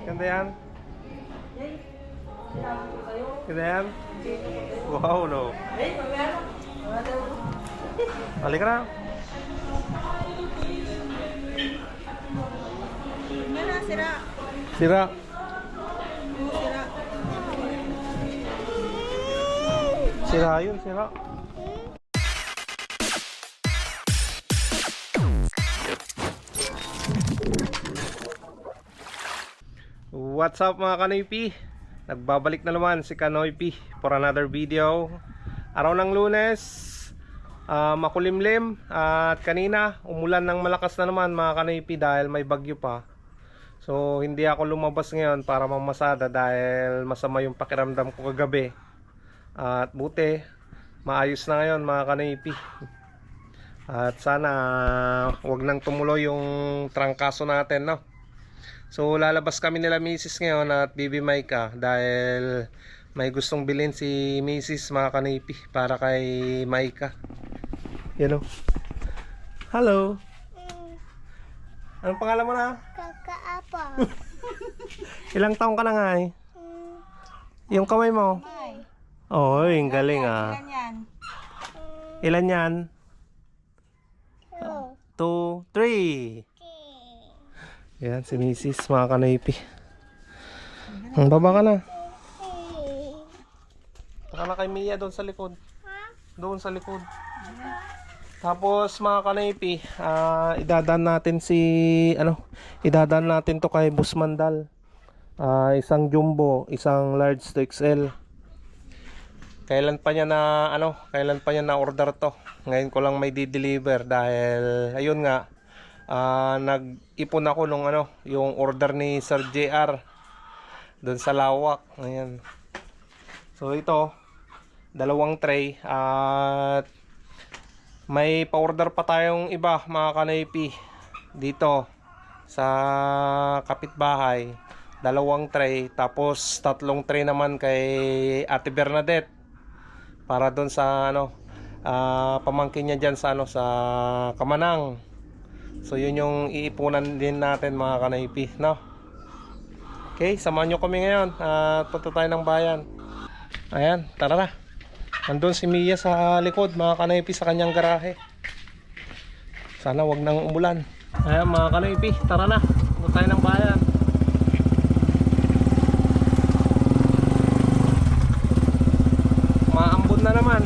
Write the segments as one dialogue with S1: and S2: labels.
S1: Ganda yan. Ganda yan. Wow, no. Balik ka na.
S2: Yan na, sira.
S1: Sira.
S2: Sira.
S1: Sira yun, sira. What's up mga Kanoypi? Nagbabalik na naman si Kanoypi for another video. Araw ng Lunes, makulimlim at kanina umulan ng malakas na naman mga Kanoypi dahil may bagyo pa. So hindi ako lumabas ngayon para mamasada dahil masama yung pakiramdam ko kagabi. At buti maayos na ngayon mga Kanoypi. At sana wag nang tumuloy yung trangkaso natin, no? So lalabas kami nila Mrs. ngayon at Bibi Maika dahil may gustong bilhin si Mrs. mga Kanoypi para kay Maika. Yan o. Hello. Anong pangalan mo na?
S3: Kakaapa.
S1: Ilang taong ka na nga eh? Yung kamay mo? Oh, yung galing ah.
S2: Ilan yan?
S1: Ilan yan? 2,
S3: 2.
S1: 3. Yan si Mrs. mga Kanoypi. Baba ka na. Taka na kay Mia doon sa likod. Doon sa likod. Tapos mga Kanoypi, idadaan natin idadaan natin to kay Busmandal. Isang jumbo, isang large to XL. Kailan pa niya na order to. Ngayon ko lang may di-deliver dahil ayun nga, nag-ipon ako nung yung order ni Sir JR doon sa Lawak. Ayan. So ito, 2 tray at may pa-order pa tayong iba mga Kanoypi dito sa kapitbahay. 2 tray tapos 3 tray naman kay Ate Bernadette para doon sa pamangkin niya diyan sa sa Kamanang. So yun yung iipunan din natin mga Kanoypi, no? Okay, samahan nyo kami ngayon at punta tayo ng bayan. Ayan, tara na. Andun si Mia sa likod mga Kanoypi sa kanyang garahe. Sana wag nang umulan. Ayan mga Kanoypi, tara na. Punta tayo ng bayan. Maambon na naman.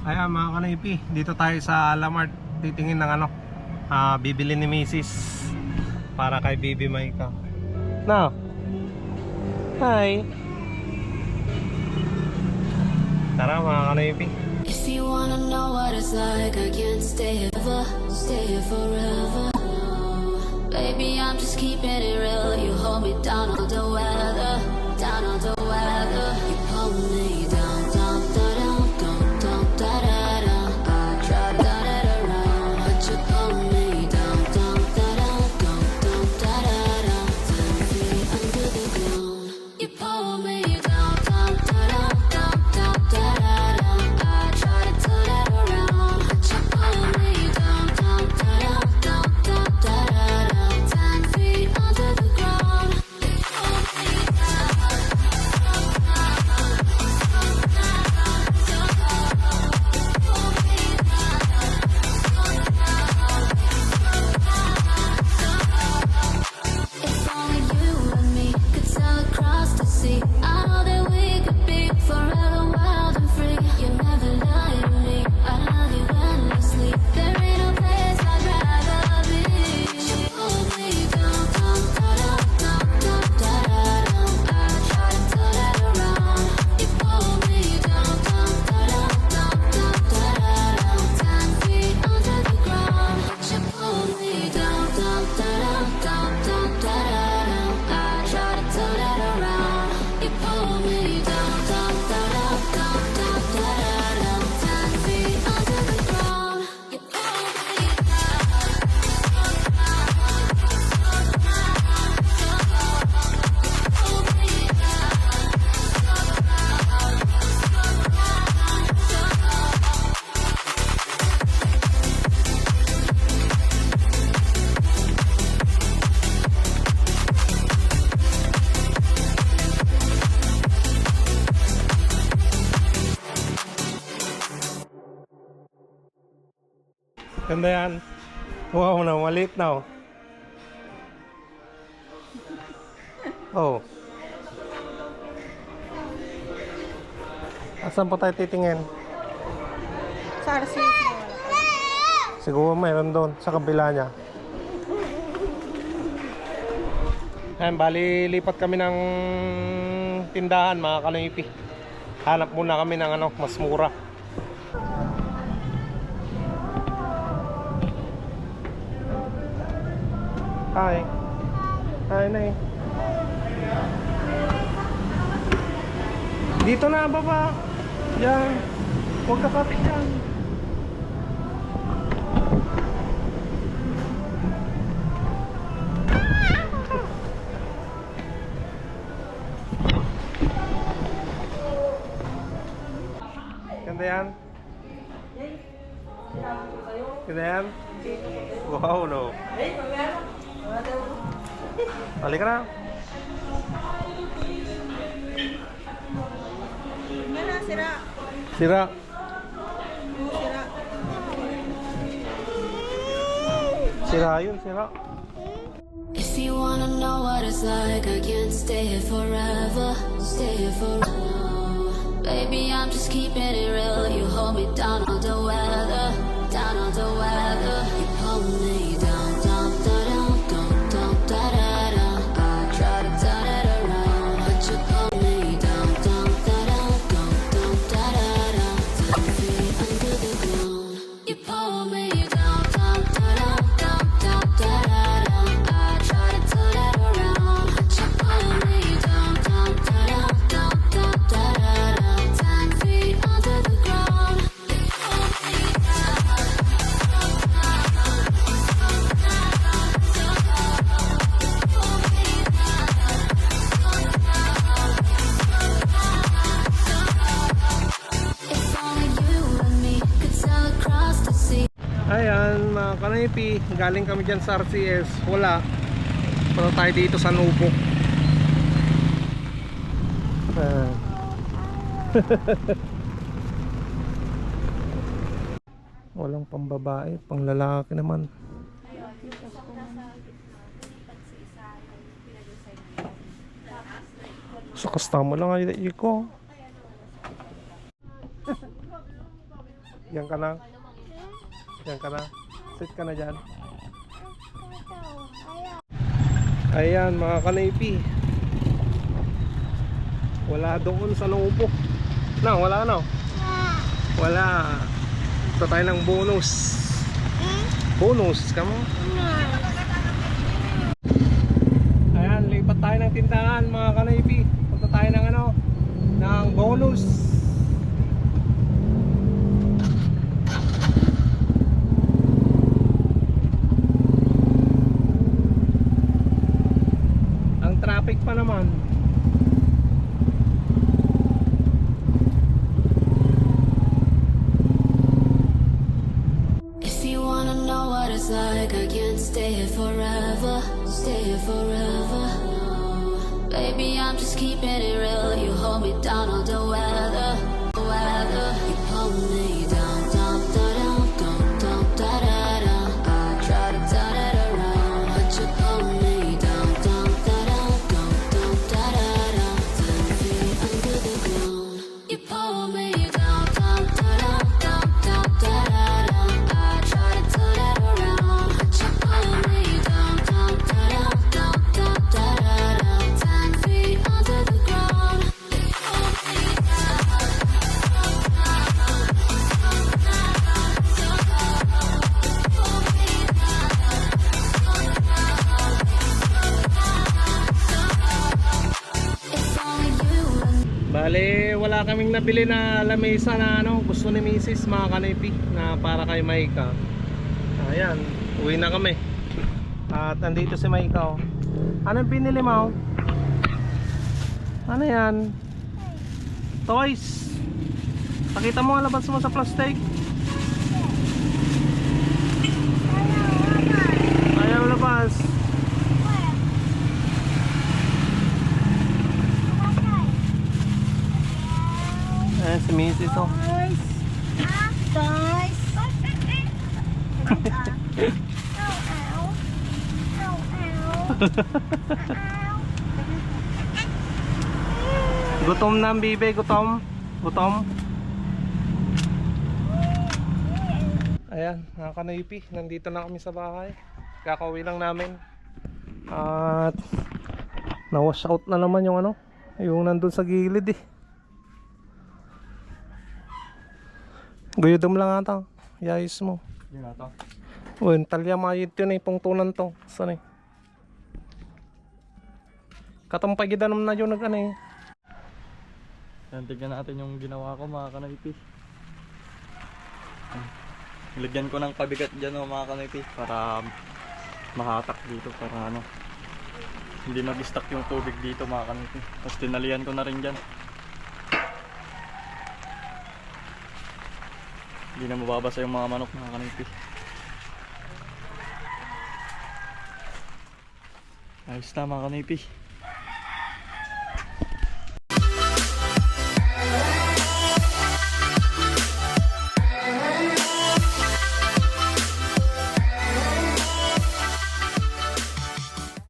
S1: Ayan mga Kanoypi, dito tayo sa Lamart. Titingin ng bibili ni Mrs. para kay Bibi Maika. Now, hi. Tara mga Kanoypi.
S4: If you wanna know what it's like, I can't stay here forever. Baby, I'm just keeping it real. You hold me down on the weather, down on the weather. You hold me down, down, down, down, down, down, down, down. I try to turn it around, but you hold me down, down, down, down, down, down, down, down. 10 feet under the ground. You pull me down, down, down, down, down, down, down. I try to turn it around, but you pull me down, down, down, down, down, down, down. 10 feet under the ground. You pull me down.
S1: Ganda yan. Wow na, maliit na oh. Oh. Asan pa tayo titingin?
S2: Sa RCS na wala pa.
S1: Siguro mayroon doon sa kabila niya. Ayan, bali lipat kami ng tindahan mga kanoypi. Hanap muna kami ng ano, mas mura. Hi. Hi, Nay. Dito na, baba. Yan. Huwag kakapit yan. Ganda yan. Ganda yan. Wow, no. Balik ka na.
S2: Yan na, sira.
S1: Sira.
S2: Sira.
S4: Sira yun, sira. If you wanna know what it's like, I can't stay here forever. Stay here forever. Baby, I'm just keeping it real. You hold me down on the weather. Down on the weather. You hold me down, down, down, down, down, down, down, down. I try to turn it around, but you hold me down, down, down, down, down, down, down, down. 10 feet under the ground. You pull me down, down, down, down, down, down, down, down. I try to turn it around, but you pull me down, down, down, down, down, down, down, down. 10 feet under the ground. You pull me
S1: Ayan mga kanipi, galing kami dyan sa RCS. Wala. Punta tayo dito sa Nubo. Walang pambabae, pang lalaki naman. Sa customer lang ay ko. Yan ka na. Yan ka na. Sit ka na dyan. Ayan mga kanipi. Wala doon sa Nubo. Na, wala na. Wala. Ito tayo ng bonus. Bonus, kamo. Ayan, lipat tayo ng tindahan mga kanipi. Punta tayo ng ano, ng bonus. Ang traffic pa naman.
S4: If you wanna know what it's like, I can't stay here forever. Stay here forever. Baby, I'm just keeping it real. You hold me down on the weather. Weather. You hold me down, down, down, down, down, down, down, down. I try to turn it around, but you hold me down, down, down, down, down, down, down, down. 10 feet under the ground. You pull me down, down, down, down, down, down, down, down. I try to turn it around, but you pull me down, down, down, down, down, down, down, down. 10 feet under the ground. You pull me down. It's only you and
S1: Bale, wala kaming nabili na lamesa na ano, gusto ni Mrs. mga kanipi na para kay Maika. Ayan, uwi na kami. At andito si Maika oh. Anong pinili mo? Ano yan? Toys. Pakita mo ang labas mo sa plastic. Ayaw labas. Ayan si Mrs. oh. Gutom na ang bibe, gutom. Gutom. Ayan, mga kanoypi, nandito na kami sa bahay. Kakauwi lang namin. At na-wash out na naman yung ano, yung nandun sa gilid eh. Guyodom lang ata. Yayos mo.
S3: Yun na to.
S1: Uy, talya mayit yun eh, pungtunan to. Saan eh? Katampagidanom na yun nag ano eh.
S3: Yan, tignan natin yung ginawa ko mga kanoypi. Nilagyan ko ng pabigat dyan mga kanoypi para mahatak dito para ano hindi mag-stuck yung tubig dito mga kanoypi. Tapos tinalian ko na rin dyan. Hindi na mababasa yung mga manok mga kanoypi. Ayos na mga kanoypi.